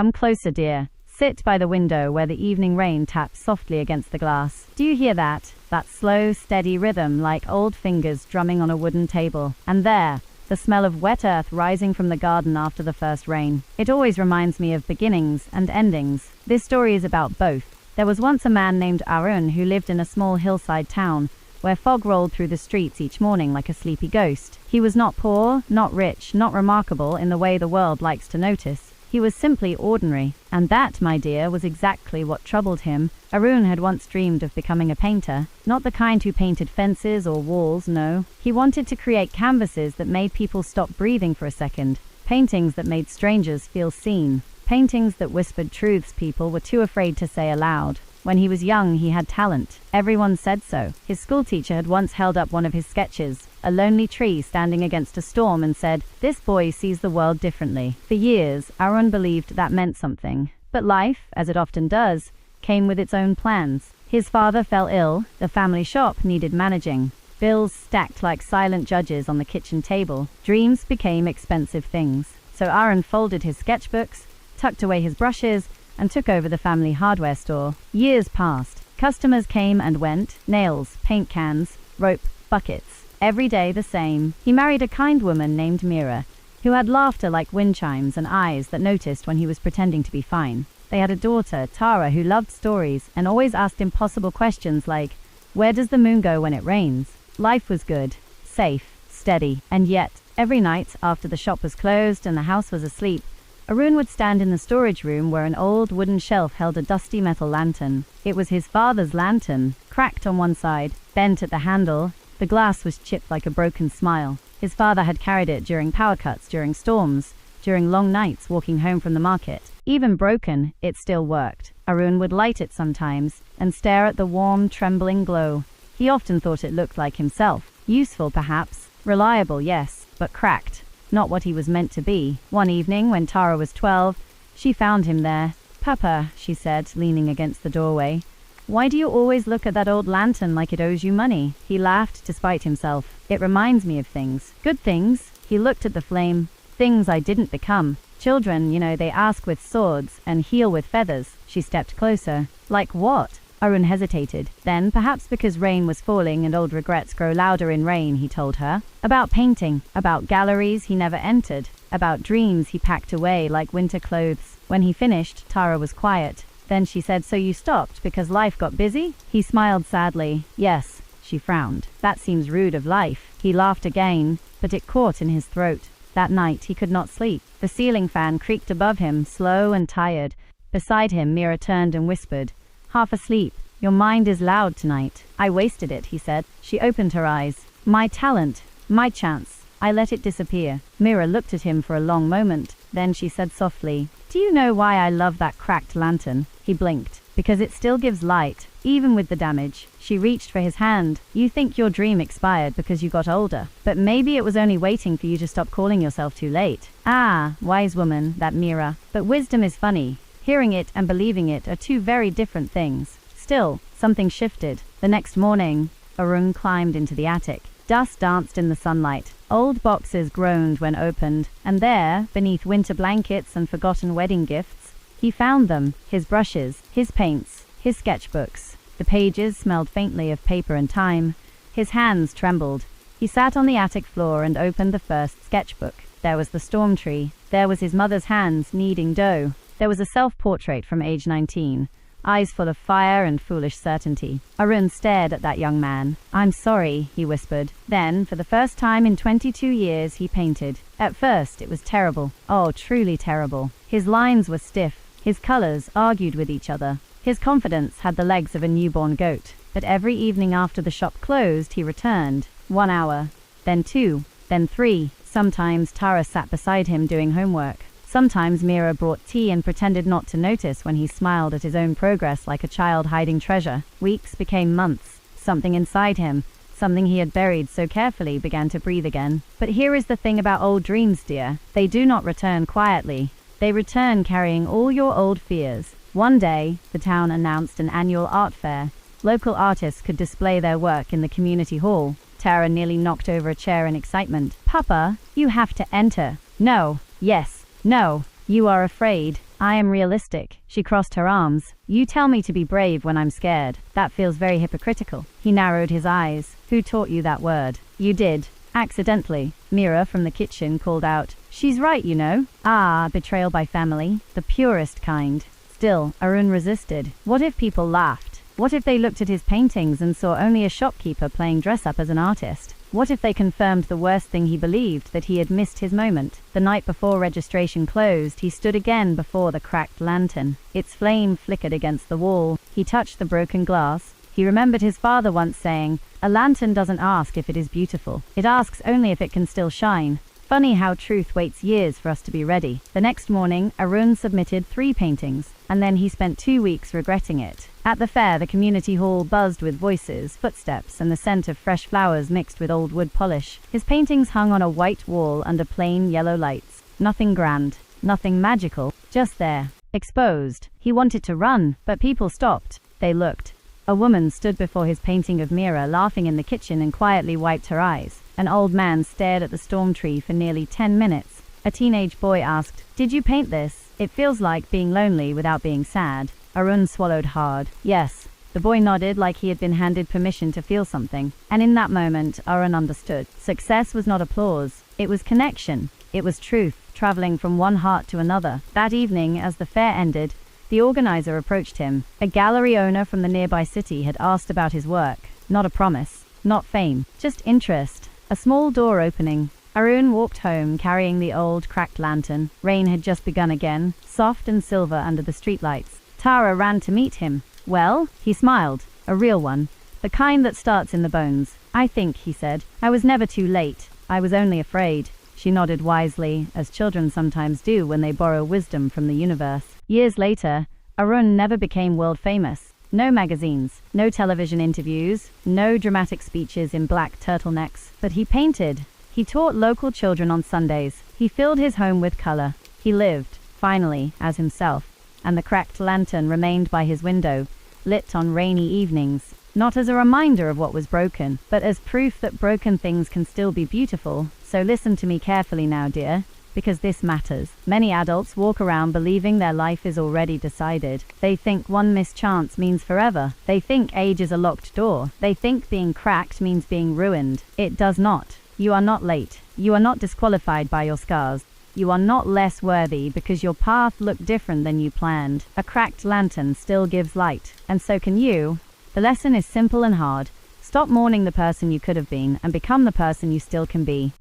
Come closer, dear. Sit by the window where the evening rain taps softly against the glass. Do you hear that? That slow, steady rhythm like old fingers drumming on a wooden table. And there, the smell of wet earth rising from the garden after the first rain. It always reminds me of beginnings and endings. This story is about both. There was once a man named Arun who lived in a small hillside town where fog rolled through the streets each morning like a sleepy ghost. He was not poor, not rich, not remarkable in the way the world likes to notice. He was simply ordinary. And that, my dear, was exactly what troubled him. Arun had once dreamed of becoming a painter. Not the kind who painted fences or walls, no. He wanted to create canvases that made people stop breathing for a second. Paintings that made strangers feel seen. Paintings that whispered truths people were too afraid to say aloud. When he was young, he had talent. Everyone said so. His schoolteacher had once held up one of his sketches, a lonely tree standing against a storm, and said, "This boy sees the world differently." For years, Arun believed that meant something. But life, as it often does, came with its own plans. His father fell ill, the family shop needed managing. Bills stacked like silent judges on the kitchen table. Dreams became expensive things. So Arun folded his sketchbooks, tucked away his brushes, and took over the family hardware store. Years passed. Customers came and went. Nails, paint cans, rope, buckets. Every day the same. He married a kind woman named Mira, who had laughter like wind chimes and eyes that noticed when he was pretending to be fine. They had a daughter, Tara, who loved stories and always asked impossible questions like, "Where does the moon go when it rains?" Life was good, safe, steady. And yet, every night after the shop was closed and the house was asleep, Arun would stand in the storage room where an old wooden shelf held a dusty metal lantern. It was his father's lantern, cracked on one side, bent at the handle. The glass was chipped like a broken smile. His father had carried it during power cuts, during storms, during long nights walking home from the market. Even broken, it still worked. Arun would light it sometimes and stare at the warm, trembling glow. He often thought it looked like himself. Useful, perhaps. Reliable, yes, but cracked. Not what he was meant to be. One evening, when Tara was 12, she found him there. "Papa," she said, leaning against the doorway, "why do you always look at that old lantern like it owes you money?" He laughed despite himself. "It reminds me of things. Good things." He looked at the flame. "Things I didn't become. Children, they ask with swords and heal with feathers." She stepped closer. "Like what?" Arun hesitated. Then, perhaps because rain was falling and old regrets grow louder in rain, he told her. About painting, about galleries he never entered, about dreams he packed away like winter clothes. When he finished, Tara was quiet. Then she said, "So you stopped because life got busy?" He smiled sadly. "Yes." She frowned. "That seems rude of life." He laughed again, but it caught in his throat. That night he could not sleep. The ceiling fan creaked above him, slow and tired. Beside him, Mira turned and whispered, "Half asleep. Your mind is loud tonight." "I wasted it," he said. She opened her eyes. "My talent. My chance. I let it disappear." Mira looked at him for a long moment. Then she said softly, "Do you know why I love that cracked lantern?" He blinked. "Because it still gives light, even with the damage." She reached for his hand. "You think your dream expired because you got older. But maybe it was only waiting for you to stop calling yourself too late." Ah, wise woman, that Mira. But wisdom is funny. Hearing it and believing it are two very different things. Still, something shifted. The next morning, Arun climbed into the attic. Dust danced in the sunlight. Old boxes groaned when opened, and there, beneath winter blankets and forgotten wedding gifts, he found them, his brushes, his paints, his sketchbooks. The pages smelled faintly of paper and time. His hands trembled. He sat on the attic floor and opened the first sketchbook. There was the storm tree. There was his mother's hands kneading dough. There was a self-portrait from age 19, eyes full of fire and foolish certainty. Arun stared at that young man. "I'm sorry," he whispered. Then, for the first time in 22 years, he painted. At first, it was terrible. Oh, truly terrible. His lines were stiff. His colors argued with each other. His confidence had the legs of a newborn goat. But every evening after the shop closed, he returned. 1 hour, then 2, then 3. Sometimes Tara sat beside him doing homework. Sometimes Mira brought tea and pretended not to notice when he smiled at his own progress like a child hiding treasure. Weeks became months. Something inside him, something he had buried so carefully, began to breathe again. But here is the thing about old dreams, dear. They do not return quietly. They return carrying all your old fears. One day, the town announced an annual art fair. Local artists could display their work in the community hall. Tara nearly knocked over a chair in excitement. "Papa, you have to enter." "No." "Yes." "No." "You are afraid." I am realistic. She crossed her arms. You tell me to be brave when I'm scared. That feels very hypocritical. He narrowed his eyes. Who taught you that word? You did. Accidentally. Mira from the kitchen called out. She's right, you know. Ah, betrayal by family. The purest kind. Still, Arun resisted. What if people laughed? What if they looked at his paintings and saw only a shopkeeper playing dress-up as an artist? What if they confirmed the worst thing he believed, that he had missed his moment? The night before registration closed, he stood again before the cracked lantern. Its flame flickered against the wall. He touched the broken glass. He remembered his father once saying, "A lantern doesn't ask if it is beautiful. It asks only if it can still shine." Funny how truth waits years for us to be ready. The next morning, Arun submitted 3 paintings, and then he spent 2 weeks regretting it. At the fair, the community hall buzzed with voices, footsteps, and the scent of fresh flowers mixed with old wood polish. His paintings hung on a white wall under plain yellow lights. Nothing grand, nothing magical, just there, exposed. He wanted to run, but people stopped. They looked. A woman stood before his painting of Mira, laughing in the kitchen, and quietly wiped her eyes. An old man stared at the storm tree for nearly 10 minutes. A teenage boy asked, "Did you paint this? It feels like being lonely without being sad." Arun swallowed hard. Yes. The boy nodded like he had been handed permission to feel something. And in that moment, Arun understood. Success was not applause. It was connection. It was truth, traveling from one heart to another. That evening, as the fair ended, the organizer approached him. A gallery owner from the nearby city had asked about his work. Not a promise. Not fame. Just interest. A small door opening. Arun walked home carrying the old, cracked lantern. Rain had just begun again, soft and silver under the streetlights. Tara ran to meet him. "Well?" He smiled. A real one. The kind that starts in the bones. "I think," he said, "I was never too late. I was only afraid." She nodded wisely, as children sometimes do when they borrow wisdom from the universe. Years later, Arun never became world famous. No magazines, no television interviews, no dramatic speeches in black turtlenecks. But he painted. He taught local children on Sundays. He filled his home with color. He lived, finally, as himself. And the cracked lantern remained by his window, lit on rainy evenings. Not as a reminder of what was broken, but as proof that broken things can still be beautiful. So listen to me carefully now, dear, because this matters. Many adults walk around believing their life is already decided. They think one missed chance means forever. They think age is a locked door. They think being cracked means being ruined. It does not. You are not late. You are not disqualified by your scars. You are not less worthy because your path looked different than you planned. A cracked lantern still gives light, and so can you. The lesson is simple and hard. Stop mourning the person you could have been and become the person you still can be.